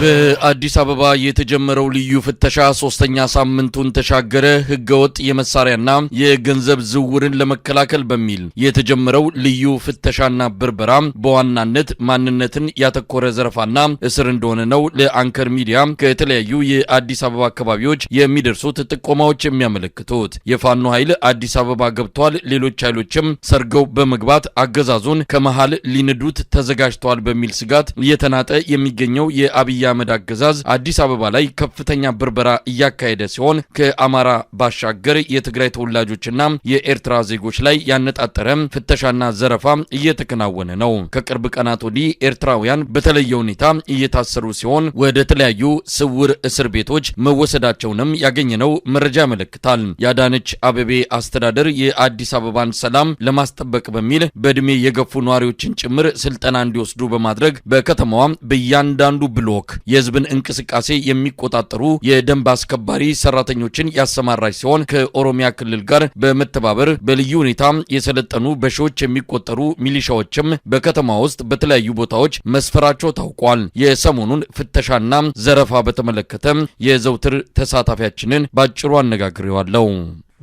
በአዲስ አበባ የተጀመረው ልዩ ፍተሻ ሶስተኛ ሳምንቱን ተሻገረ። ህገወጥ የመሳሪያና የገንዘብ ዝውውርን ለመከላከል በሚል የተጀመረው ልዩ ፍተሻና ብርበራ በዋናነት ማንነትን ያተኮረ ዘረፋና እስር እንደሆነ ነው ለአንከር ሚዲያ ከተለያዩ የአዲስ አበባ አካባቢዎች የሚደርሱት ጥቆማዎች የሚያመለክቱት። የፋኖ ኃይል አዲስ አበባ ገብቷል፣ ሌሎች ኃይሎችም ሰርገው በመግባት አገዛዙን ከመሃል ሊንዱት ተዘጋጅተዋል በሚል ስጋት እየተናጠ የሚገኘው የአብይ አህመድ አገዛዝ አዲስ አበባ ላይ ከፍተኛ ብርበራ እያካሄደ ሲሆን ከአማራ ባሻገር የትግራይ ተወላጆችና የኤርትራ ዜጎች ላይ ያነጣጠረ ፍተሻና ዘረፋ እየተከናወነ ነው። ከቅርብ ቀናት ወዲህ ኤርትራውያን በተለየ ሁኔታ እየታሰሩ ሲሆን ወደ ተለያዩ ስውር እስር ቤቶች መወሰዳቸውንም ያገኘነው መረጃ ያመለክታል። የአዳነች አቤቤ አስተዳደር የአዲስ አበባን ሰላም ለማስጠበቅ በሚል በእድሜ የገፉ ነዋሪዎችን ጭምር ስልጠና እንዲወስዱ በማድረግ በከተማዋ በእያንዳንዱ ብሎክ የህዝብን እንቅስቃሴ የሚቆጣጠሩ የደንብ አስከባሪ ሰራተኞችን ያሰማራች ሲሆን ከኦሮሚያ ክልል ጋር በመተባበር በልዩ ሁኔታ የሰለጠኑ በሺዎች የሚቆጠሩ ሚሊሻዎችም በከተማ ውስጥ በተለያዩ ቦታዎች መስፈራቸው ታውቋል። የሰሞኑን ፍተሻና ዘረፋ በተመለከተ የዘውትር ተሳታፊያችንን ባጭሩ አነጋግሬዋለሁ።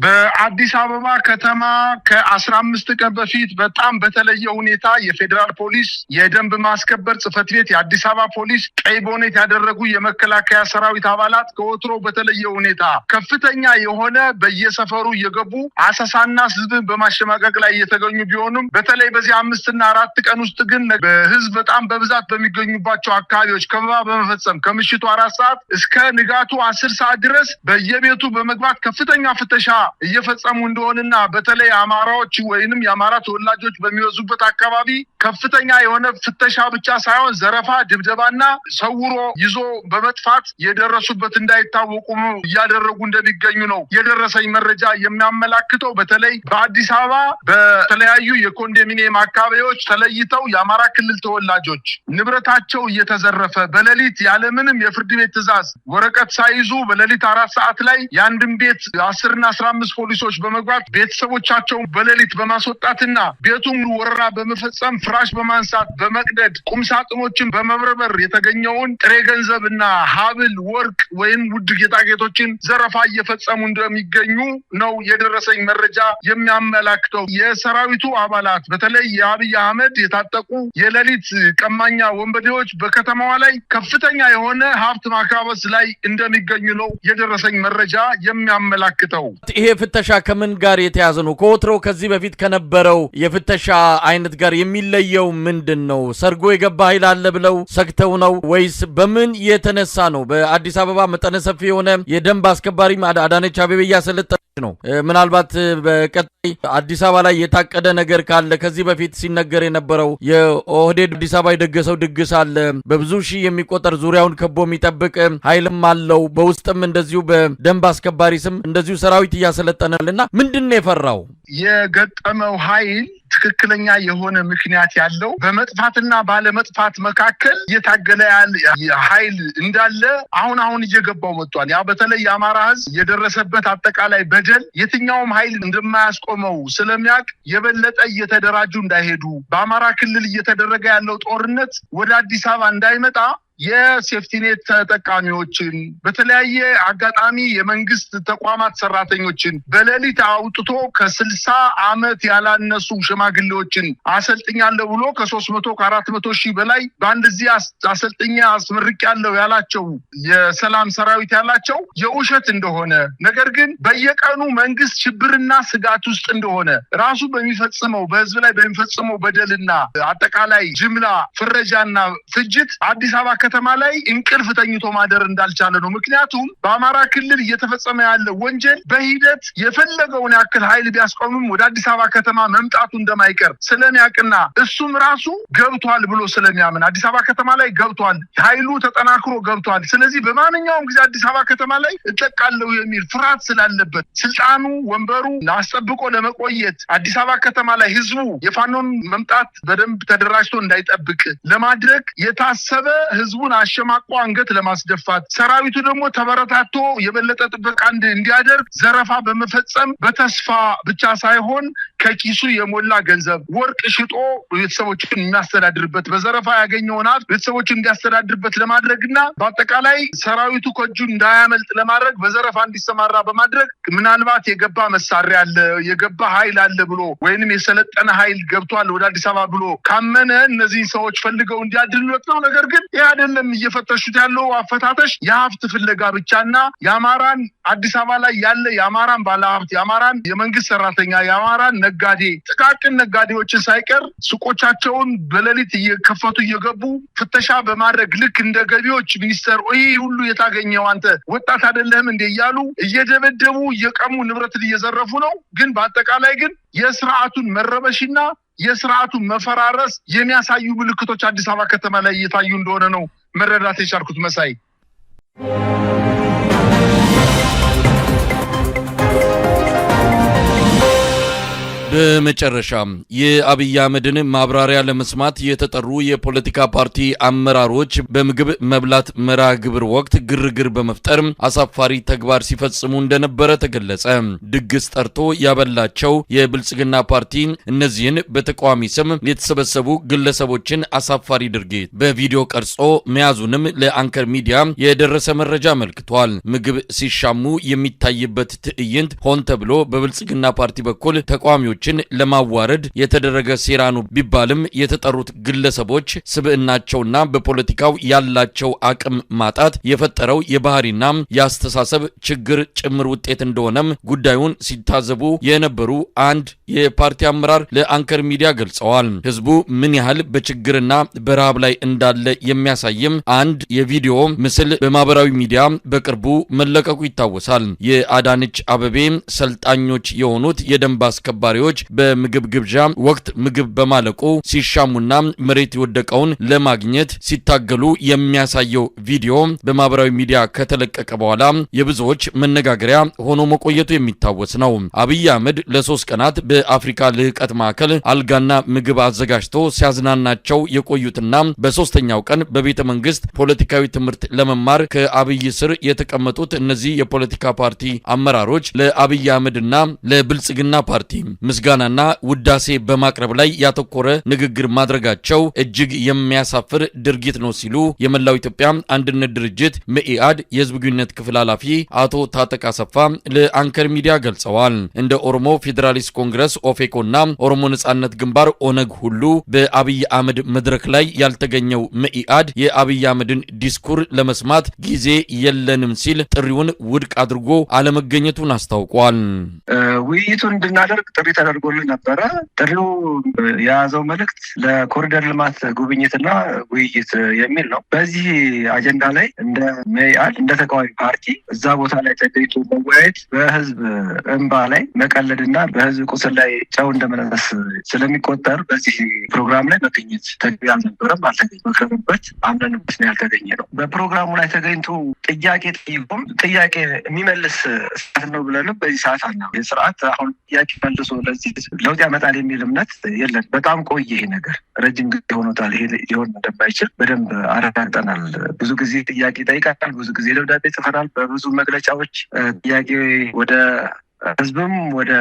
በአዲስ አበባ ከተማ ከ15 ቀን በፊት በጣም በተለየ ሁኔታ የፌዴራል ፖሊስ፣ የደንብ ማስከበር ጽሕፈት ቤት፣ የአዲስ አበባ ፖሊስ፣ ቀይ ቦኔት ያደረጉ የመከላከያ ሰራዊት አባላት ከወትሮ በተለየ ሁኔታ ከፍተኛ የሆነ በየሰፈሩ እየገቡ አሰሳና ህዝብን በማሸማቀቅ ላይ እየተገኙ ቢሆኑም በተለይ በዚህ 5 እና 4 ቀን ውስጥ ግን በህዝብ በጣም በብዛት በሚገኙባቸው አካባቢዎች ከበባ በመፈጸም ከምሽቱ 4 ሰዓት እስከ ንጋቱ 10 ሰዓት ድረስ በየቤቱ በመግባት ከፍተኛ ፍተሻ እየፈጸሙ እንደሆነና በተለይ አማራዎች ወይንም የአማራ ተወላጆች በሚወዙበት አካባቢ ከፍተኛ የሆነ ፍተሻ ብቻ ሳይሆን ዘረፋ፣ ድብደባና ሰውሮ ይዞ በመጥፋት የደረሱበት እንዳይታወቁ እያደረጉ እንደሚገኙ ነው የደረሰኝ መረጃ የሚያመላክተው። በተለይ በአዲስ አበባ በተለያዩ የኮንዶሚኒየም አካባቢዎች ተለይተው የአማራ ክልል ተወላጆች ንብረታቸው እየተዘረፈ በሌሊት ያለምንም የፍርድ ቤት ትዕዛዝ ወረቀት ሳይዙ በሌሊት 4 ሰዓት ላይ የአንድን ቤት 10 እና 15 ፖሊሶች በመግባት ቤተሰቦቻቸውን በሌሊት በማስወጣትና ቤቱን ወረራ በመፈጸም ፍራሽ በማንሳት በመቅደድ ቁምሳጥኖችን በመበርበር የተገኘውን ጥሬ ገንዘብና ሀብል፣ ወርቅ ወይም ውድ ጌጣጌጦችን ዘረፋ እየፈጸሙ እንደሚገኙ ነው የደረሰኝ መረጃ የሚያመላክተው። የሰራዊቱ አባላት በተለይ የአብይ አህመድ የታጠቁ የሌሊት ቀማኛ ወንበዴዎች በከተማዋ ላይ ከፍተኛ የሆነ ሀብት ማካበስ ላይ እንደሚገኙ ነው የደረሰኝ መረጃ የሚያመላክተው። ይሄ ፍተሻ ከምን ጋር የተያዘ ነው? ከወትሮ ከዚህ በፊት ከነበረው የፍተሻ አይነት ጋር የሚለየው ምንድነው? ሰርጎ የገባ ኃይል አለ ብለው ሰግተው ነው ወይስ በምን የተነሳ ነው? በአዲስ አበባ መጠነ ሰፊ የሆነ የደንብ አስከባሪ አዳነች አቤቤ እያሰለጠነች ነው። ምናልባት በቀጣይ አዲስ አበባ ላይ የታቀደ ነገር ካለ ከዚህ በፊት ሲነገር የነበረው የኦህዴድ አዲስ አበባ የደገሰው ድግስ አለ። በብዙ ሺህ የሚቆጠር ዙሪያውን ከቦ የሚጠብቅ ኃይልም አለው። በውስጥም እንደዚሁ በደንብ አስከባሪ ስም እንደዚሁ ሰራዊት እያሰለጠነልና ምንድነው የፈራው? የገጠመው ኃይል ትክክለኛ የሆነ ምክንያት ያለው በመጥፋትና ባለመጥፋት መካከል እየታገለ ያለ ኃይል እንዳለ አሁን እየገባው መጥቷል። ያ በተለይ የአማራ ሕዝብ የደረሰበት አጠቃላይ በደል የትኛውም ኃይል እንደማያስቆመው ስለሚያውቅ የበለጠ እየተደራጁ እንዳይሄዱ በአማራ ክልል እየተደረገ ያለው ጦርነት ወደ አዲስ አበባ እንዳይመጣ የሴፍቲኔት ተጠቃሚዎችን በተለያየ አጋጣሚ የመንግስት ተቋማት ሰራተኞችን በሌሊት አውጥቶ ከ60 ዓመት ያላነሱ ሽማግሌዎችን አሰልጥኛለሁ ብሎ ከ300 ከ400 ሺህ በላይ በአንድ እዚህ አሰልጥኛ አስመርቂያለሁ ያላቸው የሰላም ሰራዊት ያላቸው የውሸት እንደሆነ፣ ነገር ግን በየቀኑ መንግስት ሽብርና ስጋት ውስጥ እንደሆነ ራሱ በሚፈጽመው በህዝብ ላይ በሚፈጽመው በደልና አጠቃላይ ጅምላ ፍረጃና ፍጅት አዲስ አበባ ከተማ ላይ እንቅልፍ ተኝቶ ማደር እንዳልቻለ ነው። ምክንያቱም በአማራ ክልል እየተፈጸመ ያለ ወንጀል በሂደት የፈለገውን ያክል ኃይል ቢያስቆምም ወደ አዲስ አበባ ከተማ መምጣቱ እንደማይቀር ስለሚያውቅና እሱም ራሱ ገብቷል ብሎ ስለሚያምን አዲስ አበባ ከተማ ላይ ገብቷል፣ ኃይሉ ተጠናክሮ ገብቷል። ስለዚህ በማንኛውም ጊዜ አዲስ አበባ ከተማ ላይ እጠቃለሁ የሚል ፍርሃት ስላለበት ስልጣኑ ወንበሩ አስጠብቆ ለመቆየት አዲስ አበባ ከተማ ላይ ህዝቡ የፋኖን መምጣት በደንብ ተደራጅቶ እንዳይጠብቅ ለማድረግ የታሰበ ህዝቡን አሸማቆ አንገት ለማስደፋት ሰራዊቱ ደግሞ ተበረታቶ የበለጠ ጥበቃ እንዲያደርግ ዘረፋ በመፈጸም በተስፋ ብቻ ሳይሆን ከኪሱ የሞላ ገንዘብ ወርቅ ሽጦ ቤተሰቦችን የሚያስተዳድርበት በዘረፋ ያገኘውን ሀብት ቤተሰቦችን እንዲያስተዳድርበት ለማድረግና በአጠቃላይ ሰራዊቱ ከእጁ እንዳያመልጥ ለማድረግ በዘረፋ እንዲሰማራ በማድረግ ምናልባት የገባ መሳሪያ አለ የገባ ኃይል አለ ብሎ ወይንም የሰለጠነ ኃይል ገብቷል ወደ አዲስ አበባ ብሎ ካመነ እነዚህ ሰዎች ፈልገው እንዲያድኑት ነው። ነገር ግን ይህ አይደለም። እየፈተሹት ያለው አፈታተሽ የሀብት ፍለጋ ብቻና የአማራን አዲስ አበባ ላይ ያለ የአማራን ባለሀብት የአማራን የመንግስት ሰራተኛ የአማራን ነጋዴ ጥቃቅን ነጋዴዎችን ሳይቀር ሱቆቻቸውን በሌሊት እየከፈቱ እየገቡ ፍተሻ በማድረግ ልክ እንደ ገቢዎች ሚኒስተር ይህ ሁሉ የታገኘው አንተ ወጣት አይደለህም እንደ እያሉ እየደበደቡ እየቀሙ ንብረትን እየዘረፉ ነው። ግን በአጠቃላይ ግን የስርዓቱን መረበሽና የስርዓቱን መፈራረስ የሚያሳዩ ምልክቶች አዲስ አበባ ከተማ ላይ እየታዩ እንደሆነ ነው መረዳት የቻልኩት። መሳይ በመጨረሻም የአብይ አህመድን ማብራሪያ ለመስማት የተጠሩ የፖለቲካ ፓርቲ አመራሮች በምግብ መብላት መርሃ ግብር ወቅት ግርግር በመፍጠር አሳፋሪ ተግባር ሲፈጽሙ እንደነበረ ተገለጸ። ድግስ ጠርቶ ያበላቸው የብልጽግና ፓርቲ እነዚህን በተቃዋሚ ስም የተሰበሰቡ ግለሰቦችን አሳፋሪ ድርጊት በቪዲዮ ቀርጾ መያዙንም ለአንከር ሚዲያ የደረሰ መረጃ አመልክቷል። ምግብ ሲሻሙ የሚታይበት ትዕይንት ሆን ተብሎ በብልጽግና ፓርቲ በኩል ተቃዋሚዎች ፓርቲዎችን ለማዋረድ የተደረገ ሴራ ነው ቢባልም የተጠሩት ግለሰቦች ስብዕናቸውና በፖለቲካው ያላቸው አቅም ማጣት የፈጠረው የባህሪና የአስተሳሰብ ችግር ጭምር ውጤት እንደሆነም ጉዳዩን ሲታዘቡ የነበሩ አንድ የፓርቲ አመራር ለአንከር ሚዲያ ገልጸዋል። ህዝቡ ምን ያህል በችግርና በረሃብ ላይ እንዳለ የሚያሳይም አንድ የቪዲዮ ምስል በማህበራዊ ሚዲያ በቅርቡ መለቀቁ ይታወሳል። የአዳነች አቤቤ ሰልጣኞች የሆኑት የደንብ አስከባሪዎች በምግብ ግብዣ ወቅት ምግብ በማለቁ ሲሻሙና መሬት የወደቀውን ለማግኘት ሲታገሉ የሚያሳየው ቪዲዮ በማህበራዊ ሚዲያ ከተለቀቀ በኋላ የብዙዎች መነጋገሪያ ሆኖ መቆየቱ የሚታወስ ነው። አብይ አህመድ ለ3 ቀናት በአፍሪካ ልህቀት ማዕከል አልጋና ምግብ አዘጋጅቶ ሲያዝናናቸው የቆዩትና በሶስተኛው ቀን በቤተ መንግስት ፖለቲካዊ ትምህርት ለመማር ከአብይ ስር የተቀመጡት እነዚህ የፖለቲካ ፓርቲ አመራሮች ለአብይ አህመድና ለብልጽግና ፓርቲ ምስጋናና ውዳሴ በማቅረብ ላይ ያተኮረ ንግግር ማድረጋቸው እጅግ የሚያሳፍር ድርጊት ነው ሲሉ የመላው ኢትዮጵያ አንድነት ድርጅት መኢአድ የህዝብ ግንኙነት ክፍል ኃላፊ አቶ ታጠቅ አሰፋ ለአንከር ሚዲያ ገልጸዋል። እንደ ኦሮሞ ፌዴራሊስት ኮንግረስ ኦፌኮና ኦሮሞ ነጻነት ግንባር ኦነግ ሁሉ በአብይ አህመድ መድረክ ላይ ያልተገኘው መኢአድ የአብይ አህመድን ዲስኩር ለመስማት ጊዜ የለንም ሲል ጥሪውን ውድቅ አድርጎ አለመገኘቱን አስታውቋል። ውይይቱን እንድናደርግ ጥሪ ተደርጎልን ነበረ። ጥሪው የያዘው መልእክት ለኮሪደር ልማት ጉብኝትና ውይይት የሚል ነው። በዚህ አጀንዳ ላይ እንደ መኢአድ እንደ ተቃዋሚ ፓርቲ እዛ ቦታ ላይ ተገኝቶ መወያየት በህዝብ እንባ ላይ መቀለድና በህዝብ ቁስል ላይ ጨው እንደመነሰስ ስለሚቆጠር በዚህ ፕሮግራም ላይ መገኘት ተገቢ አልነበረም። መክረንበት አምነንበት ነው ያልተገኘ ነው። በፕሮግራሙ ላይ ተገኝቶ ጥያቄ ጠይቁም ጥያቄ የሚመልስ ስርዓት ነው ብለንም በዚህ ሰዓት አና የስርዓት አሁን ጥያቄ መልሶ ለዚህ ለውጥ ያመጣል የሚል እምነት የለን። በጣም ቆየ ይሄ ነገር ረጅም ጊዜ ሆኖታል። ይሄ ሊሆን እንደማይችል በደንብ አረጋግጠናል። ብዙ ጊዜ ጥያቄ ጠይቀናል። ብዙ ጊዜ ደብዳቤ ጽፈናል። በብዙ መግለጫዎች ጥያቄ ወደ ህዝብም ወደ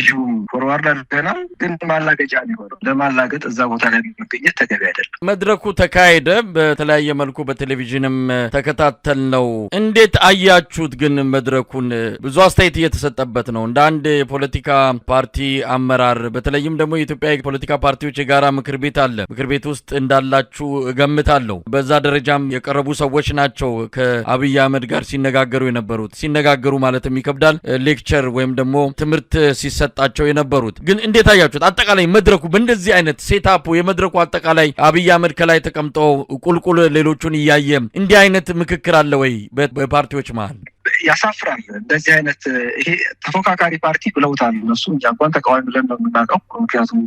እጁም ፎርዋርድ አድርገናል። ግን ማላገጫ የሚሆነው ለማላገጥ እዛ ቦታ ላይ መገኘት ተገቢ አይደለም። መድረኩ ተካሄደ። በተለያየ መልኩ በቴሌቪዥንም ተከታተል ነው። እንዴት አያችሁት? ግን መድረኩን ብዙ አስተያየት እየተሰጠበት ነው። እንደ አንድ የፖለቲካ ፓርቲ አመራር በተለይም ደግሞ የኢትዮጵያ የፖለቲካ ፓርቲዎች የጋራ ምክር ቤት አለ። ምክር ቤት ውስጥ እንዳላችሁ እገምታለሁ። በዛ ደረጃም የቀረቡ ሰዎች ናቸው ከአብይ አህመድ ጋር ሲነጋገሩ የነበሩት። ሲነጋገሩ ማለትም ይከብዳል። ሌክቸር ወይም ደግሞ ትምህርት ሲሰጣቸው የነበሩት ግን እንዴት አያችሁት? አጠቃላይ መድረኩ በእንደዚህ አይነት ሴታፑ የመድረኩ አጠቃላይ አብይ አህመድ ከላይ ተቀምጠው ቁልቁል ሌሎቹን እያየ እንዲህ አይነት ምክክር አለ ወይ በፓርቲዎች መሀል? ያሳፍራል። እንደዚህ አይነት ይሄ ተፎካካሪ ፓርቲ ብለውታል እነሱ። እኛ እንኳን ተቃዋሚ ብለን ነው የምናውቀው። ምክንያቱም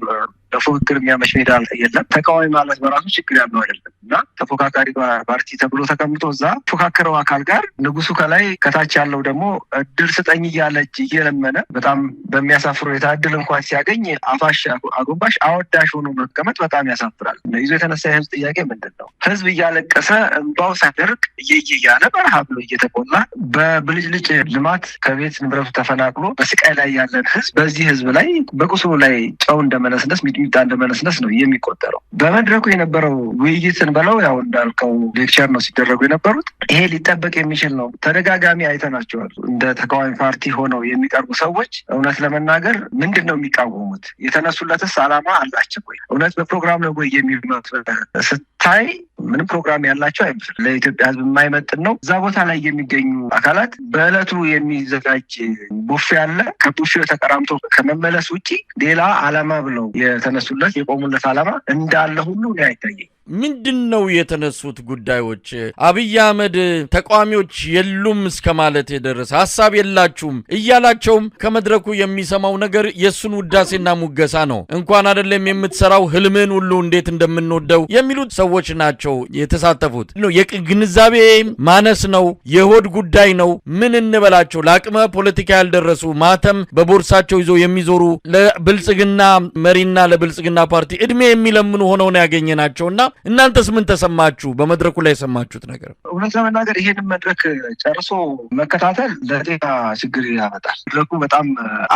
ለፉክክር የሚያመች ሜዳ የለም። ተቃዋሚ ማለት በራሱ ችግር ያለው አይደለም እና ተፎካካሪ ፓርቲ ተብሎ ተቀምጦ እዛ ፎካከረው አካል ጋር ንጉሱ ከላይ ከታች ያለው ደግሞ እድል ስጠኝ እያለ እየለመነ በጣም በሚያሳፍር ሁኔታ እድል እንኳን ሲያገኝ አፋሽ አጎንባሽ አወዳሽ ሆኖ መቀመጥ በጣም ያሳፍራል። ይዞ የተነሳ የህዝብ ጥያቄ ምንድን ነው? ህዝብ እያለቀሰ እንባው ሳይደርቅ እያለ በረሃብ ነው እየተቆላ በብልጭልጭ ልማት ከቤት ንብረቱ ተፈናቅሎ በስቃይ ላይ ያለን ህዝብ በዚህ ህዝብ ላይ በቁስሉ ላይ ጨው እንደመነስነስ ሚጥሚጣ እንደመነስነስ ነው የሚቆጠረው። በመድረኩ የነበረው ውይይትን በለው ያው እንዳልከው ሌክቸር ነው ሲደረጉ የነበሩት። ይሄ ሊጠበቅ የሚችል ነው። ተደጋጋሚ አይተናቸዋል። እንደ ተቃዋሚ ፓርቲ ሆነው የሚቀርቡ ሰዎች እውነት ለመናገር ምንድን ነው የሚቃወሙት? የተነሱለትስ ዓላማ አላቸው ወይ? እውነት በፕሮግራም ነው ወይ የሚመጡት? ስታይ ምንም ፕሮግራም ያላቸው አይመስልም። ለኢትዮጵያ ህዝብ የማይመጥን ነው። እዛ ቦታ ላይ የሚገኙ አካላት በዕለቱ የሚዘጋጅ ቡፌ አለ። ከቡፌው ተቀራምቶ ከመመለስ ውጪ ሌላ ዓላማ ብለው የተነሱለት የቆሙለት ዓላማ እንዳለ ሁሉ አይታየኝ። ምንድን ነው የተነሱት ጉዳዮች? አብይ አህመድ ተቃዋሚዎች የሉም እስከ ማለት የደረሰ ሀሳብ የላችሁም እያላቸውም ከመድረኩ የሚሰማው ነገር የእሱን ውዳሴና ሙገሳ ነው። እንኳን አይደለም የምትሰራው ህልምን ሁሉ እንዴት እንደምንወደው የሚሉት ሰዎች ናቸው የተሳተፉት። የግንዛቤ ማነስ ነው፣ የሆድ ጉዳይ ነው። ምን እንበላቸው? ለአቅመ ፖለቲካ ያልደረሱ ማተም በቦርሳቸው ይዘው የሚዞሩ ለብልጽግና መሪና ለብልጽግና ፓርቲ እድሜ የሚለምኑ ሆነው ነው ያገኘናቸውና እናንተስ ምን ተሰማችሁ? በመድረኩ ላይ የሰማችሁት ነገር? እውነት ለመናገር ይሄንን መድረክ ጨርሶ መከታተል ለጤና ችግር ያመጣል። መድረኩ በጣም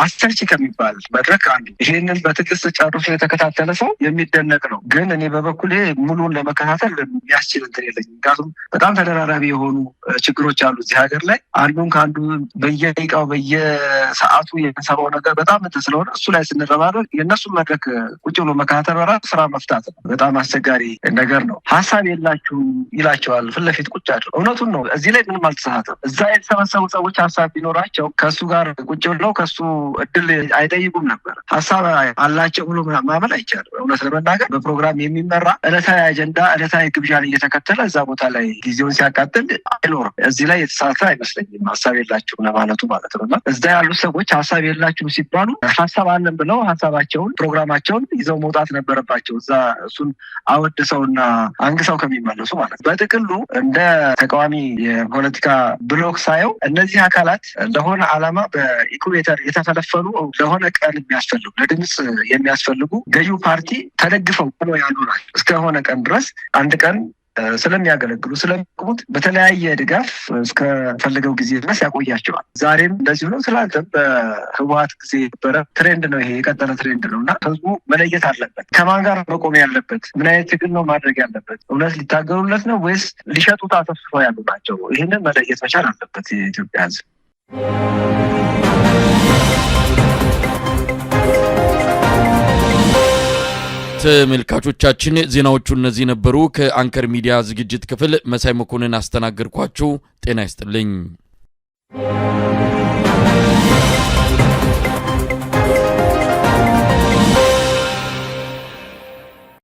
አሰልቺ ከሚባል መድረክ አንዱ። ይሄንን በትዕግስት ጨርሶ የተከታተለ ሰው የሚደነቅ ነው። ግን እኔ በበኩሌ ሙሉን ለመከታተል የሚያስችል እንትን የለኝም። ምክንያቱም በጣም ተደራራቢ የሆኑ ችግሮች አሉ እዚህ ሀገር ላይ። አንዱን ከአንዱ በየደቂቃው በየሰዓቱ የምንሰራው ነገር በጣም እንትን ስለሆነ እሱ ላይ ስንረባረብ የእነሱን መድረክ ቁጭ ብሎ መከታተል በራሱ ስራ መፍታት ነው። በጣም አስቸጋሪ ነገር ነው። ሀሳብ የላችሁም ይላቸዋል ፊት ለፊት ቁጭ አድርገው። እውነቱን ነው። እዚህ ላይ ምንም አልተሳሳተም። እዛ የተሰበሰቡ ሰዎች ሀሳብ ቢኖራቸው ከእሱ ጋር ቁጭ ብለው ከእሱ እድል አይጠይቁም ነበር። ሀሳብ አላቸው ብሎ ማመን አይቻልም። እውነት ለመናገር በፕሮግራም የሚመራ ዕለታዊ አጀንዳ፣ ዕለታዊ ግብዣን እየተከተለ እዛ ቦታ ላይ ጊዜውን ሲያቃጥል አይኖርም። እዚህ ላይ የተሳሳተ አይመስለኝም ሀሳብ የላችሁም ለማለቱ ማለት ነው። እና እዛ ያሉ ሰዎች ሀሳብ የላችሁም ሲባሉ ሀሳብ አለን ብለው ሀሳባቸውን ፕሮግራማቸውን ይዘው መውጣት ነበረባቸው። እዛ እሱን አወድሰውና አንግሰው ከሚመለሱ ማለት ነው። በጥቅሉ እንደ ተቃዋሚ የፖለቲካ ብሎክ ሳየው እነዚህ አካላት ለሆነ ዓላማ በኢኩቤተር የተፈለፈሉ ለሆነ ቀን የሚያስፈልጉ ለድምፅ የሚያስፈልጉ ገዢው ፓርቲ ተደግፈው ብሎ ያሉ ናቸው። እስከሆነ ቀን ድረስ አንድ ቀን ስለሚያገለግሉ ስለሚቆሙት በተለያየ ድጋፍ እስከፈለገው ጊዜ ድረስ ያቆያቸዋል። ዛሬም እንደዚሁ ነው። ትላንትም በህወሓት ጊዜ የነበረ ትሬንድ ነው። ይሄ የቀጠለ ትሬንድ ነው እና ህዝቡ መለየት አለበት። ከማን ጋር መቆም ያለበት፣ ምን አይነት ትግል ነው ማድረግ ያለበት፣ እውነት ሊታገሉለት ነው ወይስ ሊሸጡት አሰፍስፈው ያሉ ናቸው? ይህንን መለየት መቻል አለበት የኢትዮጵያ ህዝብ። ተመልካቾቻችን ዜናዎቹ እነዚህ ነበሩ። ከአንከር ሚዲያ ዝግጅት ክፍል መሳይ መኮንን አስተናገርኳችሁ። ጤና ይስጥልኝ።